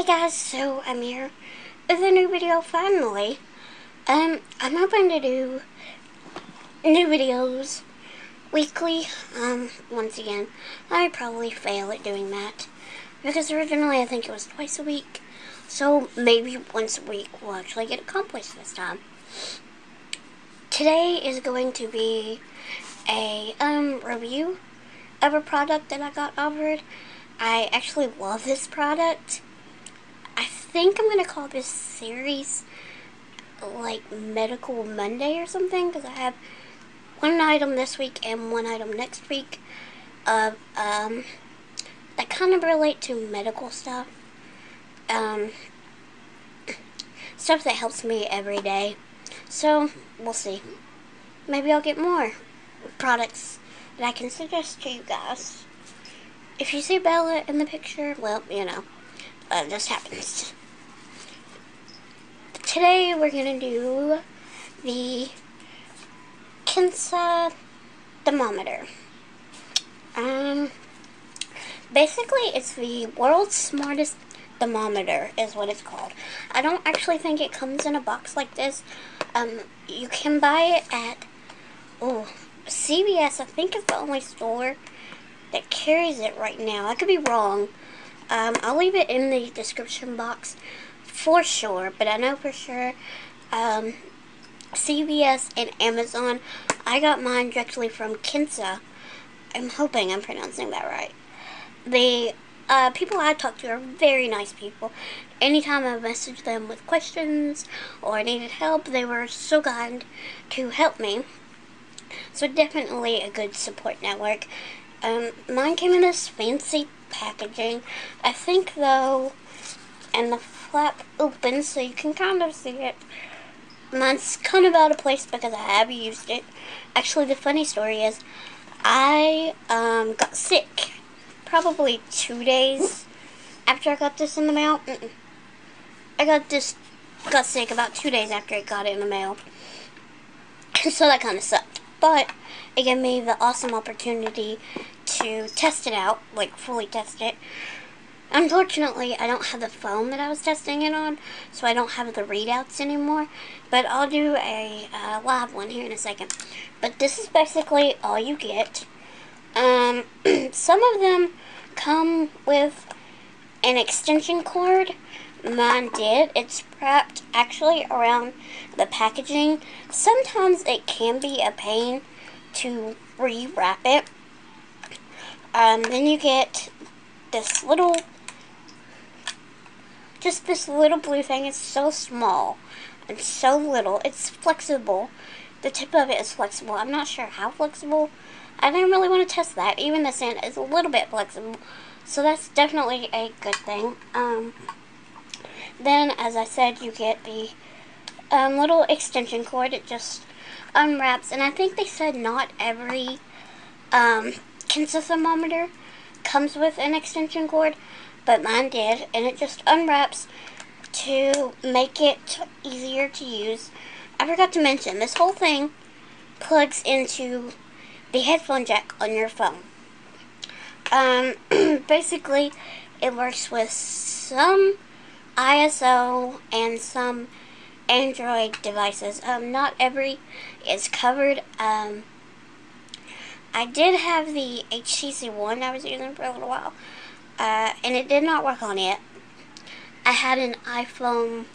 Hey guys, so I'm here with a new video finally. I'm hoping to do new videos weekly. Once again, I probably fail at doing that because originally I think it was twice a week. So maybe once a week will actually get accomplished this time. Today is going to be a review of a product that I got offered. I actually love this product. I think I'm going to call this series like Medical Monday or something, because I have one item this week and one item next week of that kind of relate to medical stuff. Stuff that helps me every day. So, we'll see. Maybe I'll get more products that I can suggest to you guys. If you see Bella in the picture, well, you know, this happens. Today we're going to do the Kinsa Thermometer. Basically it's the world's smartest thermometer is what it's called. I don't actually think it comes in a box like this. You can buy it at CVS. I think is the only store that carries it right now. I could be wrong. I'll leave it in the description box for sure, but I know for sure CVS and Amazon. I got mine directly from Kinsa. I'm hoping I'm pronouncing that right. The people I talk to are very nice people. Anytime I messaged them with questions or needed help, they were so kind to help me. So definitely a good support network. Mine came in this fancy packaging. I think though, and the flap opens so you can kind of see it. Mine's kind of out of place because I have used it. Actually, the funny story is I got sick probably 2 days after I got this in the mail. I got sick about 2 days after I got it in the mail. So that kind of sucked. But it gave me the awesome opportunity to test it out, like fully test it. Unfortunately, I don't have the phone that I was testing it on, so I don't have the readouts anymore. But I'll do a live one here in a second. But this is basically all you get. Some of them come with an extension cord. Mine did. It's wrapped actually around the packaging. Sometimes it can be a pain to re-wrap it. Then you get this little, just this little blue thing. It's so small and so little. It's flexible. The tip of it is flexible. I'm not sure how flexible. I didn't really want to test that. Even this end is a little bit flexible. So that's definitely a good thing. Then, as I said, you get the little extension cord. It just unwraps. And I think they said not every Kinsa thermometer comes with an extension cord, but mine did. And it just unwraps to make it easier to use. I forgot to mention, this whole thing plugs into the headphone jack on your phone. Basically, it works with some ISO and some Android devices. Not every is covered. I did have the HTC One I was using for a little while, and it did not work on it. I had an iPhone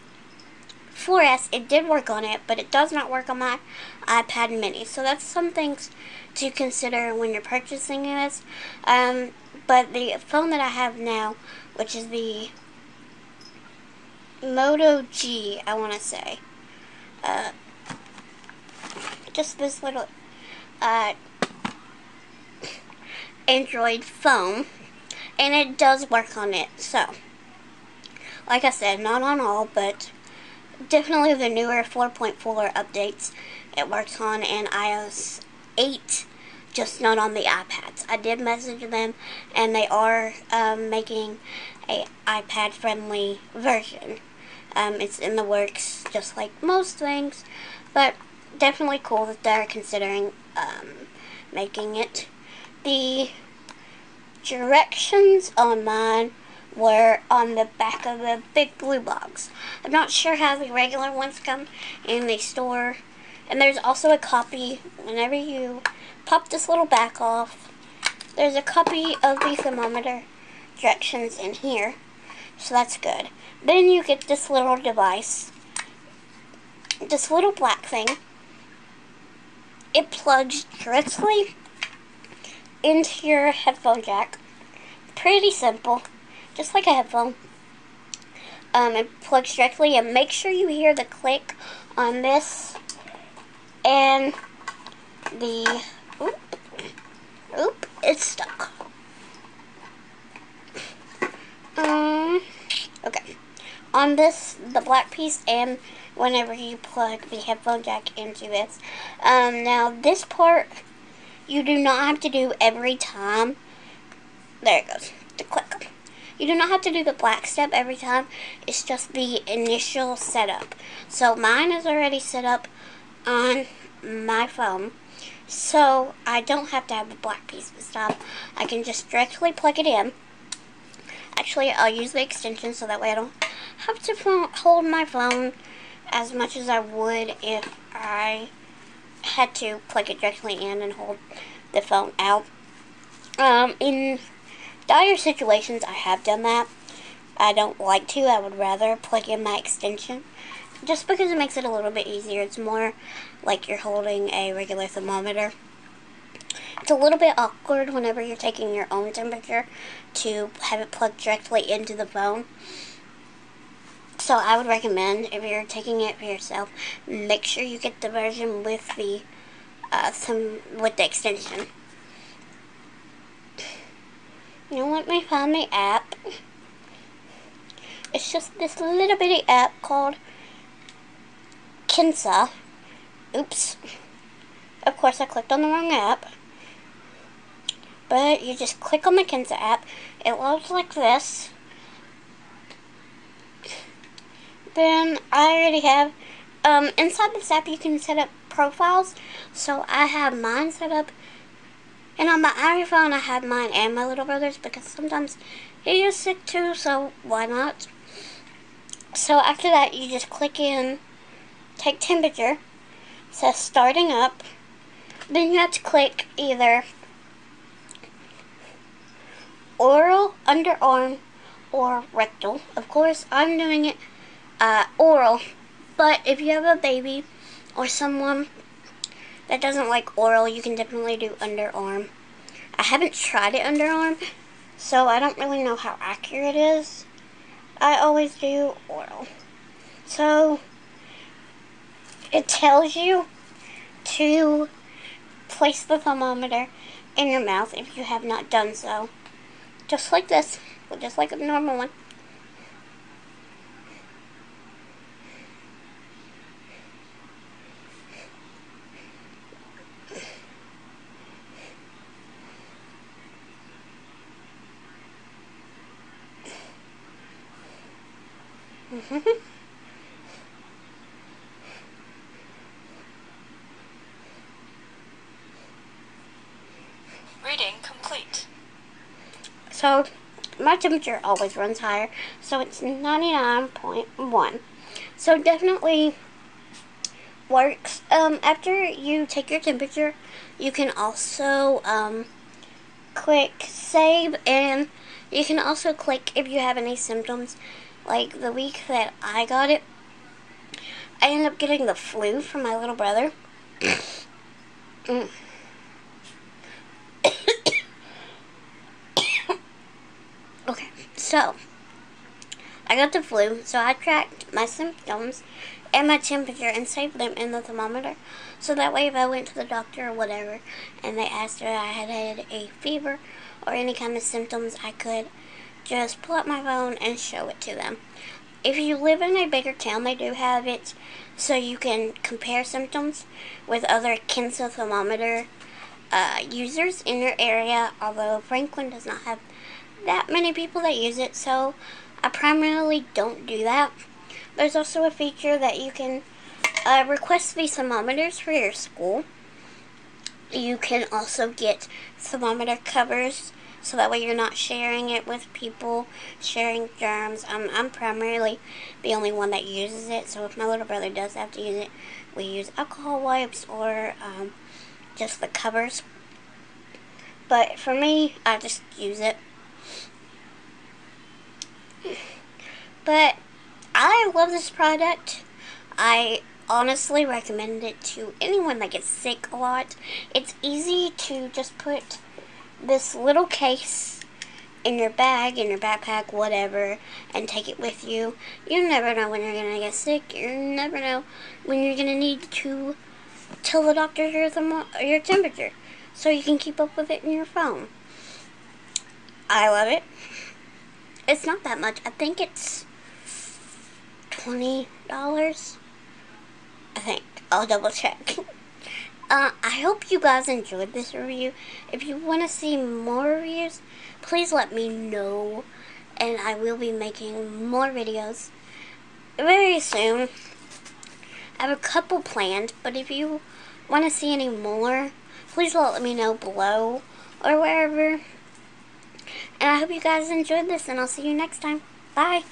4S. It did work on it, but it does not work on my iPad mini. So that's some things to consider when you're purchasing this. But the phone that I have now, which is the Moto G, I want to say. Just this little Android phone, and it does work on it. So, like I said, not on all, but definitely the newer 4.4 updates it works on, and iOS 8, just not on the iPads. I did message them, and they are making a iPad-friendly version. It's in the works, just like most things, but definitely cool that they're considering making it. The directions on mine were on the back of the big blue box. I'm not sure how the regular ones come in the store. And there's also a copy, whenever you pop this little back off, there's a copy of the thermometer directions in here. So that's good. Then you get this little device, this little black thing. It plugs directly into your headphone jack. Pretty simple, just like a headphone. It plugs directly, and make sure you hear the click on this and the it's stuck. Okay, on this, the black piece, and whenever you plug the headphone jack into this. Now this part you do not have to do every time. There it goes, the click. You do not have to do the black step every time. It's just the initial setup. So mine is already set up on my phone, so I don't have to have the black piece this time. I can just directly plug it in. Actually, I'll use the extension so that way I don't have to hold my phone as much as I would if I had to plug it directly in and hold the phone out. In dire situations, I have done that. I don't like to. I would rather plug in my extension just because it makes it a little bit easier. It's more like you're holding a regular thermometer. It's a little bit awkward whenever you're taking your own temperature to have it plugged directly into the phone. So I would recommend, if you're taking it for yourself, make sure you get the version with the extension. You know, let me find the app. It's just this little bitty app called Kinsa. Oops. Of course, I clicked on the wrong app. But you just click on the Kinsa app. It loads like this. Then I already have, inside this app you can set up profiles. So I have mine set up. And on my iPhone I have mine and my little brother's because sometimes he is sick too, so why not? So after that you just click in, take temperature. It says starting up. Then you have to click either oral, underarm, or rectal. Of course, I'm doing it oral, but if you have a baby or someone that doesn't like oral, you can definitely do underarm. I haven't tried it underarm, so I don't really know how accurate it is. I always do oral. So it tells you to place the thermometer in your mouth if you have not done so. Just like this, just like a normal one. Reading complete. So, my temperature always runs higher, so it's 99.1. So definitely works. After you take your temperature, you can also click save, and you can also click if you have any symptoms. Like the week that I got it, I ended up getting the flu from my little brother. Okay, so I got the flu, so I tracked my symptoms and my temperature and saved them in the thermometer. So that way if I went to the doctor or whatever and they asked if I had a fever or any kind of symptoms, I could just pull up my phone and show it to them. If you live in a bigger town, they do have it so you can compare symptoms with other Kinsa thermometer users in your area, although Franklin does not have that many people that use it, so I primarily don't do that. There's also a feature that you can request these thermometers for your school. You can also get thermometer covers so that way you're not sharing it with people, sharing germs. I'm primarily the only one that uses it, so if my little brother does have to use it, we use alcohol wipes or just the covers. But for me, I just use it. But I love this product. I honestly recommend it to anyone that gets sick a lot. It's easy to just put this little case in your bag, in your backpack, whatever, and take it with you. You never know when you're going to get sick. You never know when you're going to need to tell the doctor your temperature, so you can keep up with it in your phone. I love it. It's not that much. I think it's $20. I think. I'll double check. I hope you guys enjoyed this review. If you want to see more reviews, please let me know. And I will be making more videos very soon. I have a couple planned, but if you want to see any more, please let me know below or wherever. And I hope you guys enjoyed this, and I'll see you next time. Bye.